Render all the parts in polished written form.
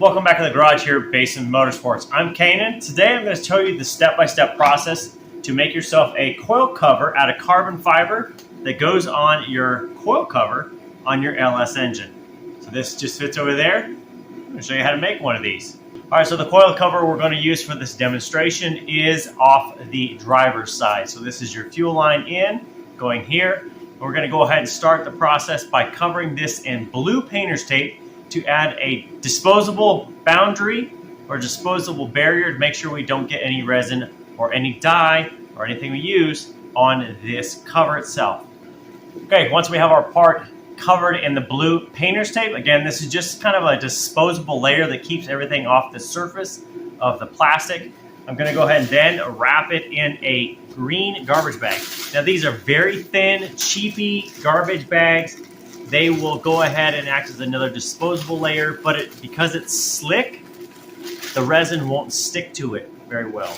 Welcome back to the garage here at Basin Motorsports. I'm Canaan. Today I'm going to show you the step-by-step process to make yourself a coil cover out of carbon fiber that goes on your coil cover on your LS engine. So this just fits over there. I'm going to show you how to make one of these. Alright, so the coil cover we're going to use for this demonstration is off the driver's side. So this is your fuel line in, going here. We're going to go ahead and start the process by covering this in blue painter's tape to add a disposable boundary or disposable barrier to make sure we don't get any resin or any dye or anything we use on this cover itself. Okay, once we have our part covered in the blue painter's tape, again, this is just kind of a disposable layer that keeps everything off the surface of the plastic. I'm going to go ahead and then wrap it in a green garbage bag. Now these are very thin, cheapy garbage bags. They will go ahead and act as another disposable layer, but because it's slick, the resin won't stick to it very well.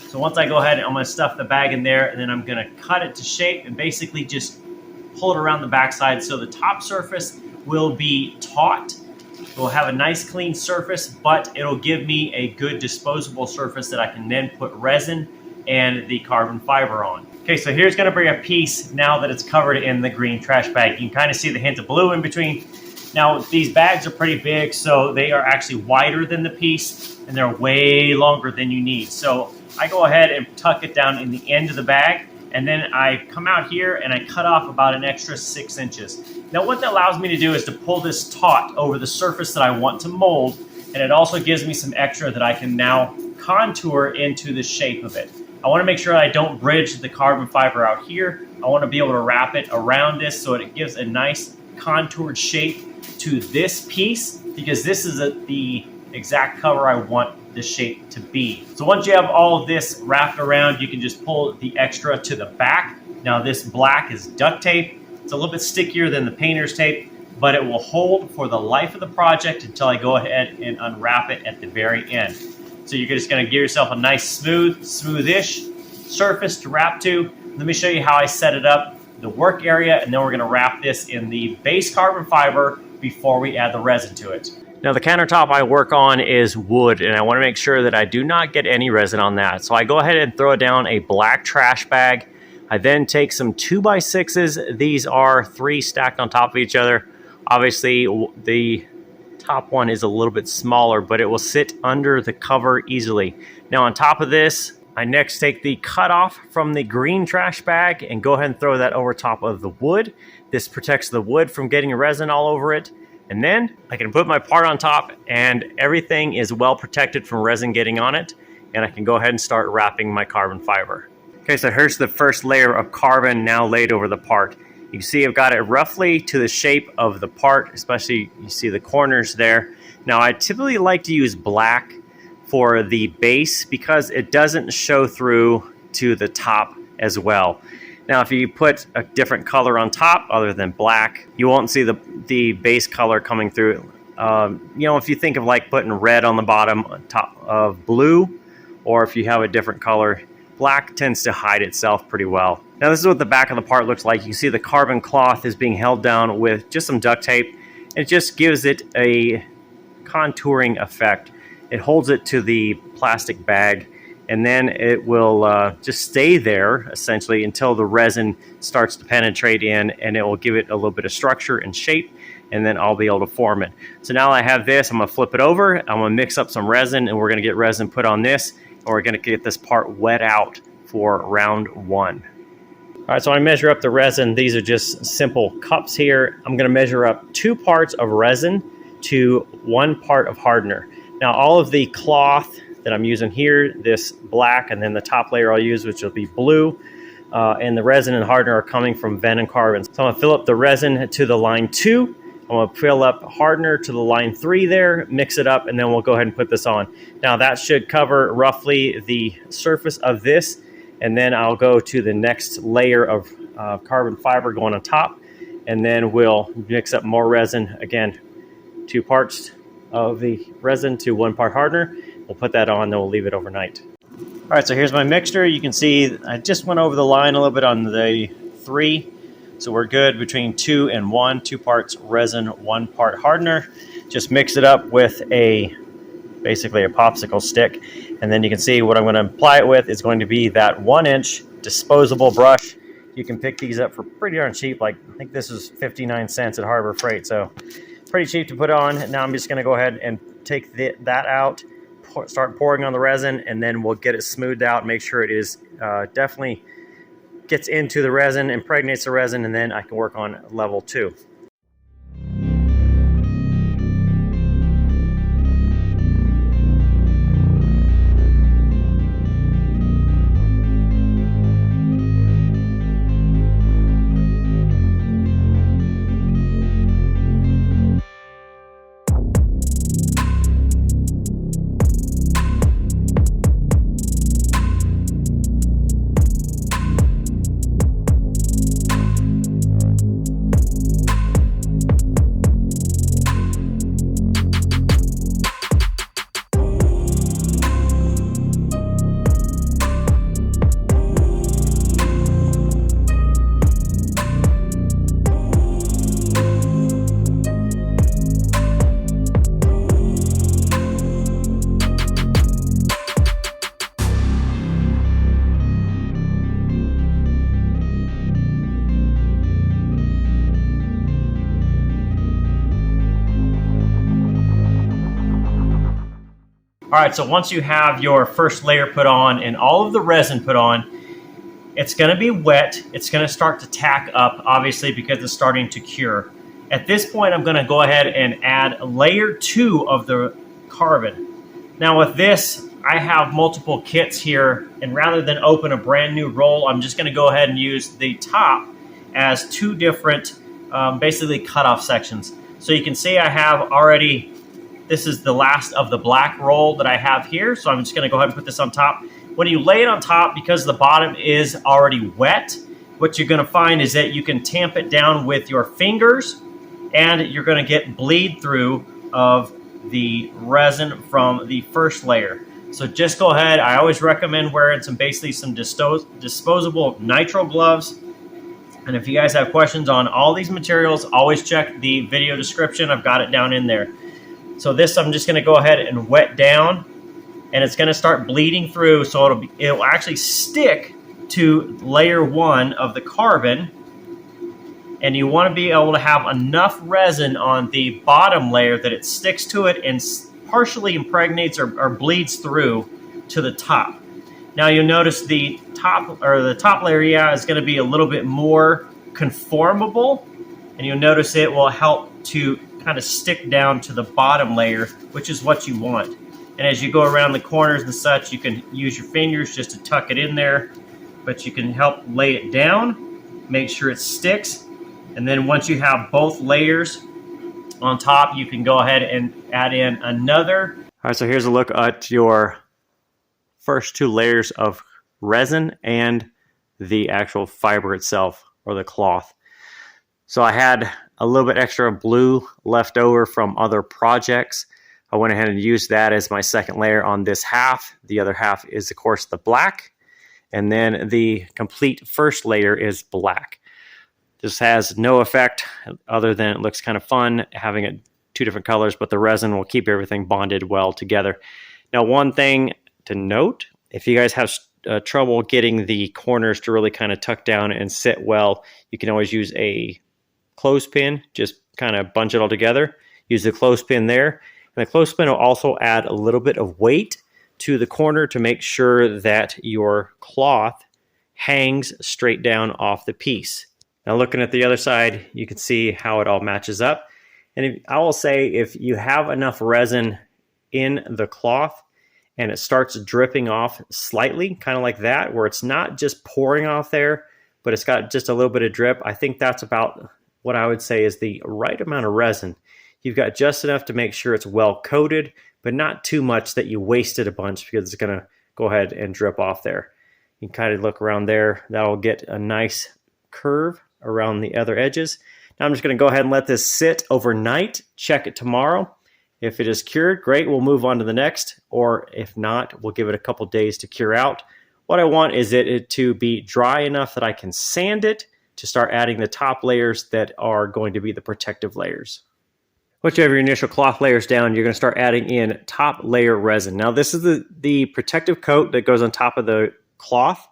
So once I go ahead, I'm going to stuff the bag in there, and then I'm going to cut it to shape and basically just pull it around the backside so the top surface will be taut. It will have a nice clean surface, but it'll give me a good disposable surface that I can then put resin and the carbon fiber on. Okay, so here's going to be a piece now that it's covered in the green trash bag. You can kind of see the hint of blue in between. Now, these bags are pretty big, so they are actually wider than the piece, and they're way longer than you need. So I go ahead and tuck it down in the end of the bag, and then I come out here and I cut off about an extra 6 inches. Now, what that allows me to do is to pull this taut over the surface that I want to mold, and it also gives me some extra that I can now contour into the shape of it. I want to make sure I don't bridge the carbon fiber out here. I want to be able to wrap it around this so it gives a nice contoured shape to this piece, because this is the exact cover I want the shape to be. So once you have all of this wrapped around, you can just pull the extra to the back. Now this black is duct tape. It's a little bit stickier than the painter's tape, but it will hold for the life of the project until I go ahead and unwrap it at the very end. So you're just going to give yourself a nice smoothish surface to wrap to. Let me show you how I set it up, the work area, and then we're going to wrap this in the base carbon fiber before we add the resin to it. Now the countertop I work on is wood, and I want to make sure that I do not get any resin on that. So I go ahead and throw down a black trash bag. I then take some 2x6s. These are 3 stacked on top of each other. Obviously, the top one is a little bit smaller, but it will sit under the cover easily. Now on top of this, I next take the cutoff from the green trash bag and go ahead and throw that over top of the wood. This protects the wood from getting resin all over it. And then I can put my part on top and everything is well protected from resin getting on it. And I can go ahead and start wrapping my carbon fiber. Okay, so here's the first layer of carbon now laid over the part. You can see I've got it roughly to the shape of the part, especially you see the corners there. Now I typically like to use black for the base because it doesn't show through to the top as well. Now if you put a different color on top other than black, you won't see the base color coming through. If you think of like putting red on the bottom on top of blue, or if you have a different color, black tends to hide itself pretty well. Now this is what the back of the part looks like. You can see the carbon cloth is being held down with just some duct tape. It just gives it a contouring effect. It holds it to the plastic bag, and then it will just stay there essentially until the resin starts to penetrate in, and it will give it a little bit of structure and shape, and then I'll be able to form it. So now I have this, I'm going to flip it over, I'm going to mix up some resin, and we're going to get resin put on this, and we're going to get this part wet out for round 1. All right, so I measure up the resin. These are just simple cups here. I'm going to measure up 2 parts of resin to 1 part of hardener. Now, all of the cloth that I'm using here, this black, and then the top layer I'll use, which will be blue, and the resin and hardener are coming from Venom Carbon. So I'm going to fill up the resin to the line 2. I'm going to fill up hardener to the line 3 there, mix it up, and then we'll go ahead and put this on. Now, that should cover roughly the surface of this. And then I'll go to the next layer of carbon fiber going on top, and then we'll mix up more resin. Again, 2 parts of the resin to 1 part hardener. We'll put that on, then we'll leave it overnight. All right, so here's my mixture. You can see I just went over the line a little bit on the 3. So we're good between 2 and 1, 2 parts resin, 1 part hardener. just mix it up with basically a popsicle stick, and then you can see what I'm going to apply it with is going to be that 1-inch disposable brush. You can pick these up for pretty darn cheap. Like, I think this is 59 cents at Harbor Freight, so pretty cheap to put on. Now I'm just going to go ahead and take that out, start pouring on the resin, and then we'll get it smoothed out, make sure it is definitely gets into the resin, impregnates the resin, and then I can work on level 2. All right, so once you have your first layer put on and all of the resin put on, it's going to be wet. It's going to start to tack up, obviously, because it's starting to cure. At this point, I'm going to go ahead and add layer 2 of the carbon. Now with this, I have multiple kits here, and rather than open a brand new roll, I'm just going to go ahead and use the top as 2 different, basically cutoff sections. So you can see I have already, this is the last of the black roll that I have here, so I'm just going to go ahead and put this on top. When you lay it on top, because the bottom is already wet, what you're going to find is that you can tamp it down with your fingers, and you're going to get bleed through of the resin from the first layer. So just go ahead. I always recommend wearing some disposable nitro gloves. And if you guys have questions on all these materials, always check the video description. I've got it down in there. So this I'm just going to go ahead and wet down, and it's going to start bleeding through, so it'll actually stick to layer 1 of the carbon. And you want to be able to have enough resin on the bottom layer that it sticks to it and partially impregnates or bleeds through to the top. Now you'll notice the top layer, is going to be a little bit more conformable, and you'll notice it will help to kind of stick down to the bottom layer, which is what you want. And as you go around the corners and such, you can use your fingers just to tuck it in there, but you can help lay it down, make sure it sticks. And then once you have both layers on top, you can go ahead and add in another. All right, so here's a look at your first 2 layers of resin and the actual fiber itself, or the cloth. So I had a little bit extra blue left over from other projects. I went ahead and used that as my second layer on this half. The other half is, of course, the black. And then the complete first layer is black. This has no effect other than it looks kind of fun having it 2 different colors, but the resin will keep everything bonded well together. Now, one thing to note, if you guys have trouble getting the corners to really kind of tuck down and sit well, you can always use a clothespin, just kind of bunch it all together. Use the clothespin there. And the clothespin will also add a little bit of weight to the corner to make sure that your cloth hangs straight down off the piece. Now looking at the other side, you can see how it all matches up. And I will say, if you have enough resin in the cloth and it starts dripping off slightly, kind of like that, where it's not just pouring off there, but it's got just a little bit of drip, I think that's about what I would say is the right amount of resin. You've got just enough to make sure it's well coated, but not too much that you wasted a bunch, because it's going to go ahead and drip off there. You can kind of look around there. That'll get a nice curve around the other edges. Now I'm just going to go ahead and let this sit overnight. Check it tomorrow. If it is cured, great, we'll move on to the next. Or if not, we'll give it a couple days to cure out. What I want is it to be dry enough that I can sand it to start adding the top layers that are going to be the protective layers. Once you have your initial cloth layers down, you're going to start adding in top layer resin. Now this is the protective coat that goes on top of the cloth,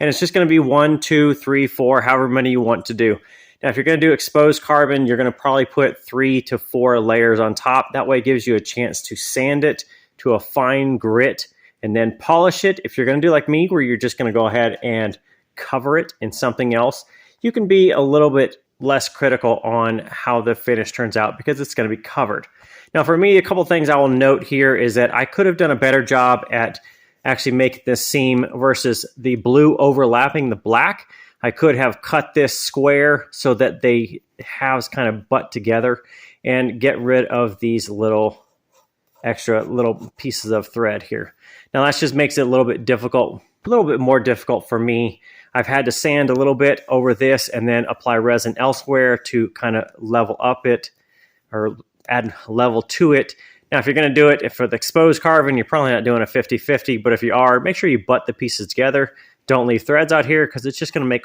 and it's just going to be 1, 2, 3, 4, however many you want to do. Now if you're going to do exposed carbon, you're going to probably put 3 to 4 layers on top. That way it gives you a chance to sand it to a fine grit and then polish it. If you're going to do like me, where you're just going to go ahead and cover it in something else, you can be a little bit less critical on how the finish turns out because it's going to be covered. Now for me, a couple things I will note here is that I could have done a better job at actually making this seam versus the blue overlapping the black. I could have cut this square so that they halves kind of butt together and get rid of these little extra little pieces of thread here. Now that just makes it a little bit difficult, a little bit more difficult for me. I've had to sand a little bit over this and then apply resin elsewhere to kind of level up it or add level to it. Now, if you're going to do it for the exposed carbon, you're probably not doing a 50-50, but if you are, make sure you butt the pieces together. Don't leave threads out here because it's just going to make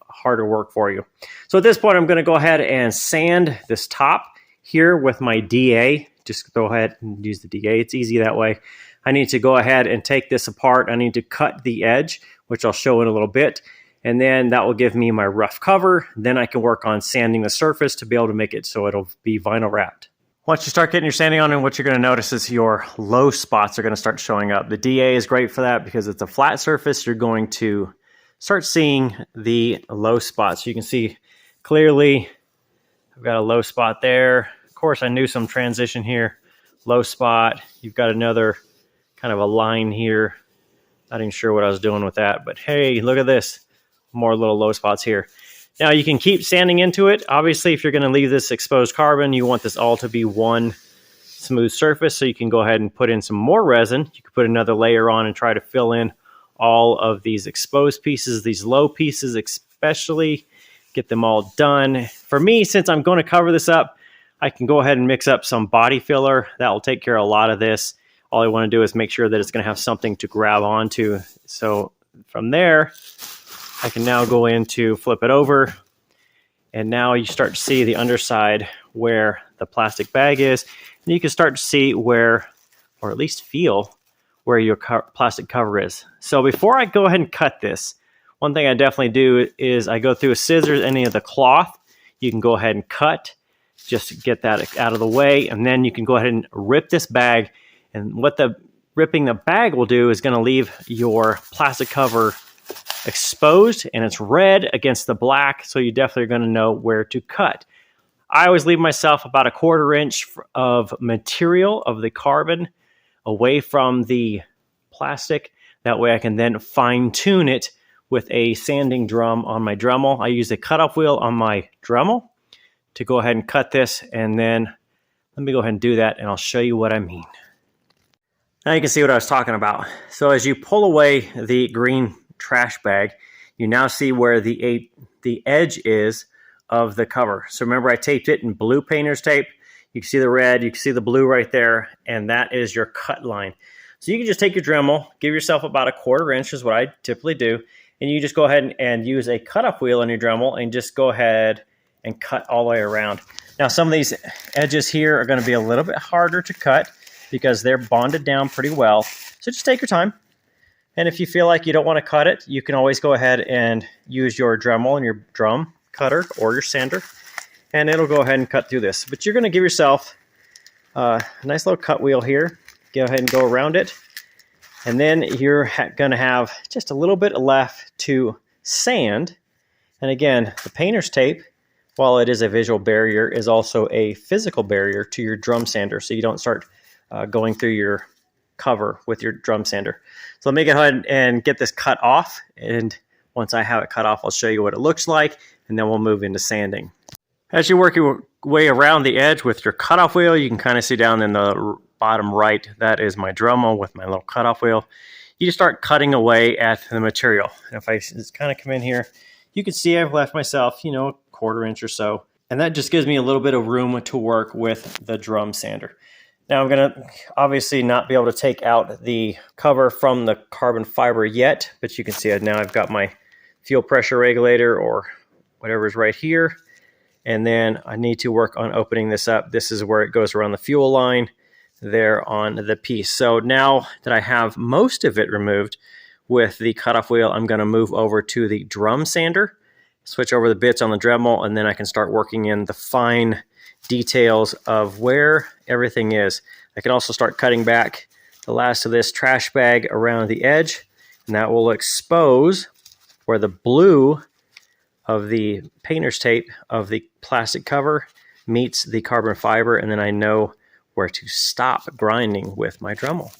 harder work for you. So at this point, I'm going to go ahead and sand this top here with my DA. Just go ahead and use the DA. It's easy that way. I need to go ahead and take this apart. I need to cut the edge, which I'll show in a little bit. And then that will give me my rough cover. Then I can work on sanding the surface to be able to make it so it'll be vinyl wrapped. Once you start getting your sanding on, and what you're going to notice is your low spots are going to start showing up. The DA is great for that because it's a flat surface. You're going to start seeing the low spots. You can see clearly I've got a low spot there. Of course, I knew some transition here. Low spot. You've got another kind of a line here. Not even sure what I was doing with that, but hey, look at this. More little low spots here. Now you can keep sanding into it. Obviously, if you're going to leave this exposed carbon, you want this all to be one smooth surface, so you can go ahead and put in some more resin. You can put another layer on and try to fill in all of these exposed pieces, these low pieces especially, get them all done. For me, since I'm going to cover this up, I can go ahead and mix up some body filler. That will take care of a lot of this. All I want to do is make sure that it's going to have something to grab onto. So from there, I can now go in to flip it over. And now you start to see the underside where the plastic bag is. And you can start to see where, or at least feel, where your plastic cover is. So before I go ahead and cut this, one thing I definitely do is I go through a scissors, any of the cloth. You can go ahead and cut, just to get that out of the way. And then you can go ahead and rip this bag. And what the ripping the bag will do is going to leave your plastic cover exposed, and it's red against the black, so you definitely are going to know where to cut. I always leave myself about 1/4 inch of material of the carbon away from the plastic. That way I can then fine tune it with a sanding drum on my Dremel. I use a cutoff wheel on my Dremel to go ahead and cut this, and then let me go ahead and do that and I'll show you what I mean. Now you can see what I was talking about. So as you pull away the green trash bag, you now see where the edge is of the cover. So remember, I taped it in blue painter's tape. You can see the red, you can see the blue right there, and that is your cut line. So you can just take your Dremel, give yourself about 1/4 inch is what I typically do, and you just go ahead and use a cutoff wheel on your Dremel and just go ahead and cut all the way around. Now some of these edges here are going to be a little bit harder to cut because they're bonded down pretty well. So just take your time. And if you feel like you don't want to cut it, you can always go ahead and use your Dremel and your drum cutter or your sander, and it'll go ahead and cut through this. But you're going to give yourself a nice little cut wheel here. Go ahead and go around it. And then you're going to have just a little bit left to sand. And again, the painter's tape, while it is a visual barrier, is also a physical barrier to your drum sander, so you don't start going through your cover with your drum sander. So let me go ahead and get this cut off, and once I have it cut off, I'll show you what it looks like, and then we'll move into sanding. As you work your way around the edge with your cutoff wheel, you can kind of see down in the bottom right, that is my Dremel with my little cutoff wheel. You just start cutting away at the material. And if I just kind of come in here, you can see I've left myself, 1/4 inch or so, and that just gives me a little bit of room to work with the drum sander. Now I'm going to obviously not be able to take out the cover from the carbon fiber yet, but you can see now I've got my fuel pressure regulator or whatever is right here. And then I need to work on opening this up. This is where it goes around the fuel line there on the piece. So now that I have most of it removed with the cutoff wheel, I'm going to move over to the drum sander, switch over the bits on the Dremel, and then I can start working in the fine details of where everything is. I can also start cutting back the last of this trash bag around the edge, and that will expose where the blue of the painter's tape of the plastic cover meets the carbon fiber, and then I know where to stop grinding with my Dremel.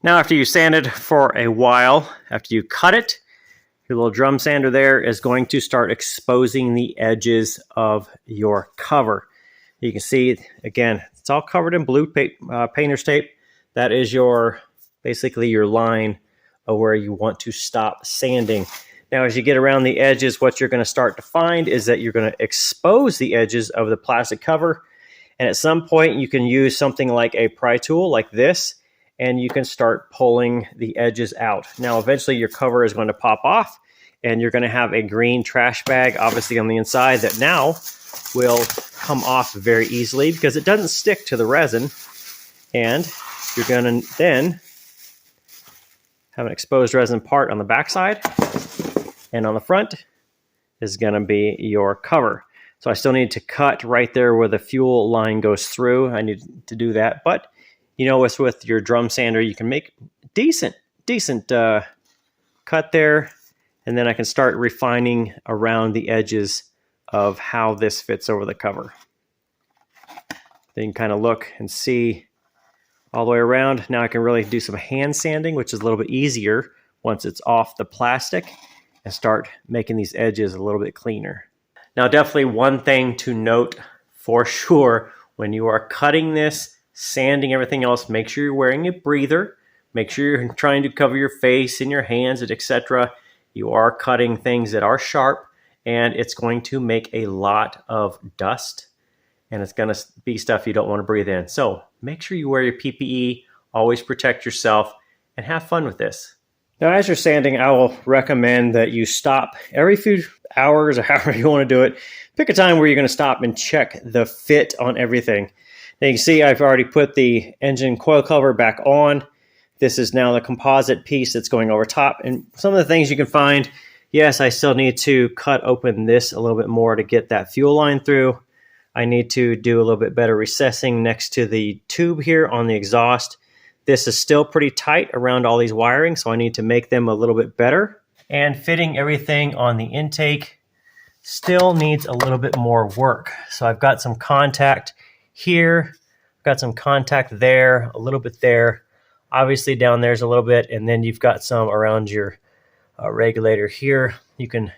Now, after you sanded for a while, after you cut it, your little drum sander there is going to start exposing the edges of your cover. You can see, again, it's all covered in blue painter's tape. That is basically your line of where you want to stop sanding. Now, as you get around the edges, what you're going to start to find is that you're going to expose the edges of the plastic cover. And at some point, you can use something like a pry tool like this, and you can start pulling the edges out. Now, eventually, your cover is going to pop off, and you're going to have a green trash bag, obviously, on the inside that now will come off very easily because it doesn't stick to the resin. And you're going to then have an exposed resin part on the backside, and on the front is going to be your cover. So I still need to cut right there where the fuel line goes through. I need to do that. But, you know, with your drum sander, you can make decent cut there. And then I can start refining around the edges of how this fits over the cover. Then you can kind of look and see all the way around. Now I can really do some hand sanding, which is a little bit easier once it's off the plastic, and start making these edges a little bit cleaner. Now, definitely one thing to note for sure, when you are cutting this, sanding everything else, make sure you're wearing a breather. Make sure you're trying to cover your face and your hands, etc. You are cutting things that are sharp, and it's going to make a lot of dust, and it's going to be stuff you don't want to breathe in. So make sure you wear your PPE, always protect yourself, and have fun with this. Now, as you're sanding, I will recommend that you stop every few hours or however you want to do it. Pick a time where you're going to stop and check the fit on everything. Now, you can see I've already put the engine coil cover back on. This is now the composite piece that's going over top. And some of the things you can find, yes, I still need to cut open this a little bit more to get that fuel line through. I need to do a little bit better recessing next to the tube here on the exhaust. This is still pretty tight around all these wiring, so I need to make them a little bit better. And fitting everything on the intake still needs a little bit more work. So I've got some contact here, got some contact there, a little bit there. Obviously down there's a little bit, and then you've got some around your regulator here. You can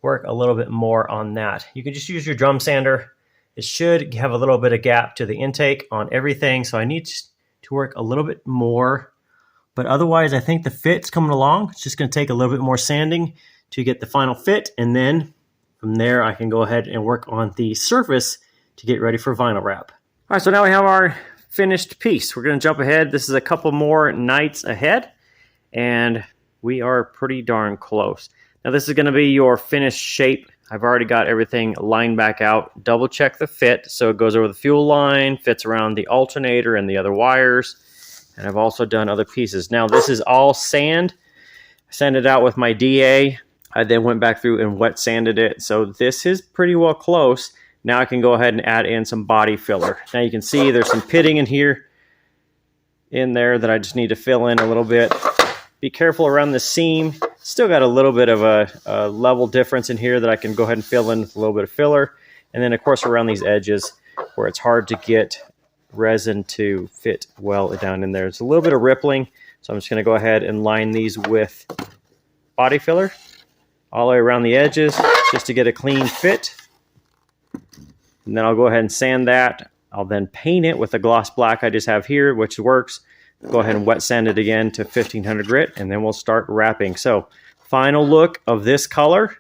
work a little bit more on that. You can just use your drum sander. It should have a little bit of gap to the intake on everything, so I need to work a little bit more. But otherwise, I think the fit's coming along. It's just going to take a little bit more sanding to get the final fit, and then from there I can go ahead and work on the surface to get ready for vinyl wrap. All right, so now we have our finished piece. We're going to jump ahead. This is a couple more nights ahead, and we are pretty darn close. Now, this is going to be your finished shape. I've already got everything lined back out. Double check the fit so it goes over the fuel line, fits around the alternator and the other wires. And I've also done other pieces. Now, this is all sand. I sanded it out with my DA. I then went back through and wet sanded it. So this is pretty well close. Now I can go ahead and add in some body filler. Now you can see there's some pitting in there that I just need to fill in a little bit. Be careful around the seam. Still got a little bit of a level difference in here that I can go ahead and fill in with a little bit of filler. And then, of course, around these edges where it's hard to get resin to fit well down in there. It's a little bit of rippling, so I'm just going to go ahead and line these with body filler all the way around the edges just to get a clean fit. And then I'll go ahead and sand that. I'll then paint it with the gloss black I just have here, which works. Go ahead and wet sand it again to 1500 grit, and then we'll start wrapping. So, final look of this color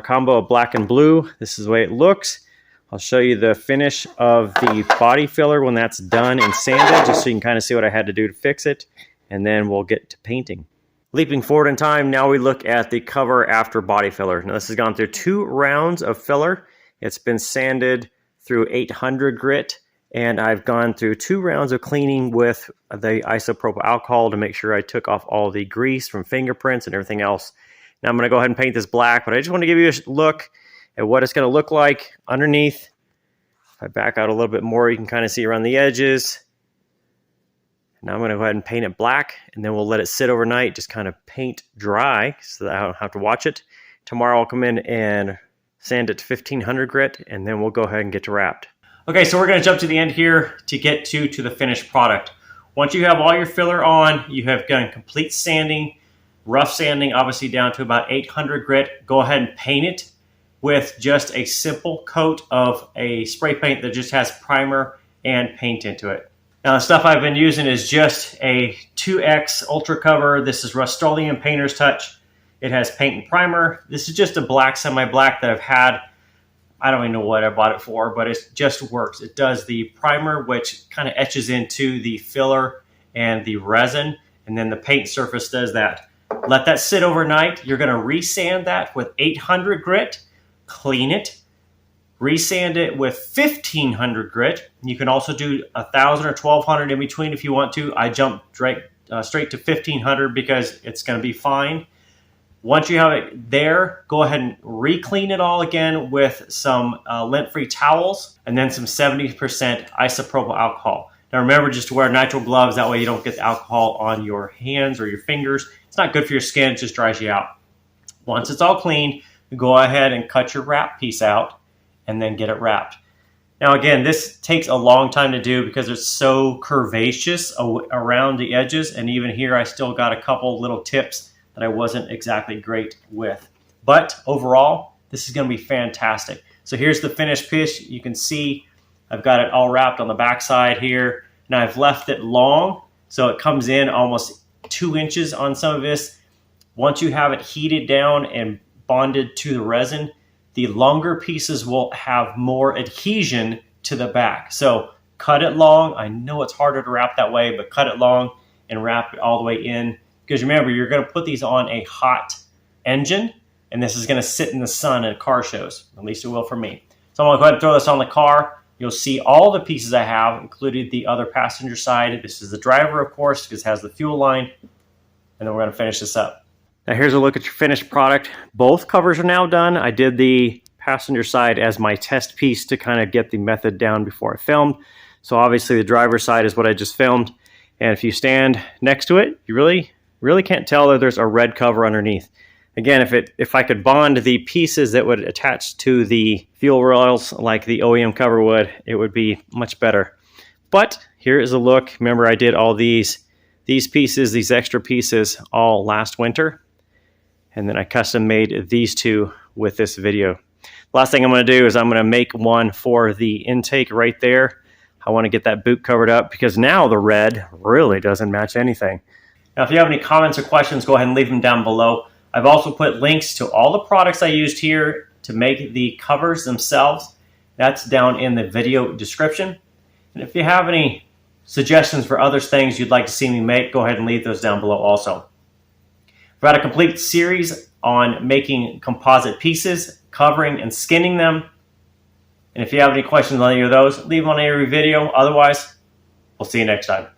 combo of black and blue. This is the way it looks. I'll show you the finish of the body filler when that's done and sanded, just so you can kind of see what I had to do to fix it, and then we'll get to painting. Leaping forward in time, now we look at the cover after body filler. Now, this has gone through 2 rounds of filler, It's been sanded through 800 grit, and I've gone through 2 rounds of cleaning with the isopropyl alcohol to make sure I took off all the grease from fingerprints and everything else. Now I'm going to go ahead and paint this black, but I just want to give you a look at what it's going to look like underneath. If I back out a little bit more, you can kind of see around the edges. Now I'm going to go ahead and paint it black, and then we'll let it sit overnight, just kind of paint dry so that I don't have to watch it. Tomorrow I'll come in and sand it to 1500 grit, and then we'll go ahead and get to wrapped. Okay, so we're going to jump to the end here to get to the finished product. Once you have all your filler on, you have done complete sanding, rough sanding, obviously down to about 800 grit. Go ahead and paint it with just a simple coat of a spray paint that just has primer and paint into it. Now the stuff I've been using is just a 2X Ultra Cover. This is Rust-Oleum Painter's Touch. It has paint and primer. This is just a black, semi-black that I've had. I don't even know what I bought it for, but it just works. It does the primer, which kind of etches into the filler and the resin, and then the paint surface does that. Let that sit overnight. You're going to resand that with 800 grit, clean it, resand it with 1500 grit. You can also do 1000 or 1200 in between if you want to. I jumped straight to 1500 because it's going to be fine. Once you have it there, go ahead and re-clean it all again with some lint-free towels and then some 70% isopropyl alcohol. Now remember just to wear nitrile gloves, that way you don't get the alcohol on your hands or your fingers. It's not good for your skin, it just dries you out. Once it's all clean, go ahead and cut your wrap piece out and then get it wrapped. Now again, this takes a long time to do because it's so curvaceous around the edges, and even here I still got a couple little tips that I wasn't exactly great with. But overall, this is going to be fantastic. So here's the finished piece. You can see I've got it all wrapped on the back side here, and I've left it long, so it comes in almost 2 inches on some of this. Once you have it heated down and bonded to the resin, the longer pieces will have more adhesion to the back. So cut it long. I know it's harder to wrap that way, but cut it long and wrap it all the way in. Because remember, you're going to put these on a hot engine, and this is going to sit in the sun at car shows. At least it will for me. So I'm going to go ahead and throw this on the car. You'll see all the pieces I have, including the other passenger side. This is the driver, of course, because it has the fuel line. And then we're going to finish this up. Now here's a look at your finished product. Both covers are now done. I did the passenger side as my test piece to kind of get the method down before I filmed. So obviously the driver's side is what I just filmed. And if you stand next to it, you really can't tell that there's a red cover underneath. Again, if I could bond the pieces that would attach to the fuel rails like the OEM cover would, it would be much better. But here is a look. Remember, I did all these pieces, these extra pieces, all last winter. And then I custom made these two with this video. Last thing I'm going to do is I'm going to make one for the intake right there. I want to get that boot covered up because now the red really doesn't match anything. Now, if you have any comments or questions, go ahead and leave them down below. I've also put links to all the products I used here to make the covers themselves. That's down in the video description. And if you have any suggestions for other things you'd like to see me make, go ahead and leave those down below also. I've got a complete series on making composite pieces, covering and skinning them. And if you have any questions on any of those, leave them on every video. Otherwise, we'll see you next time.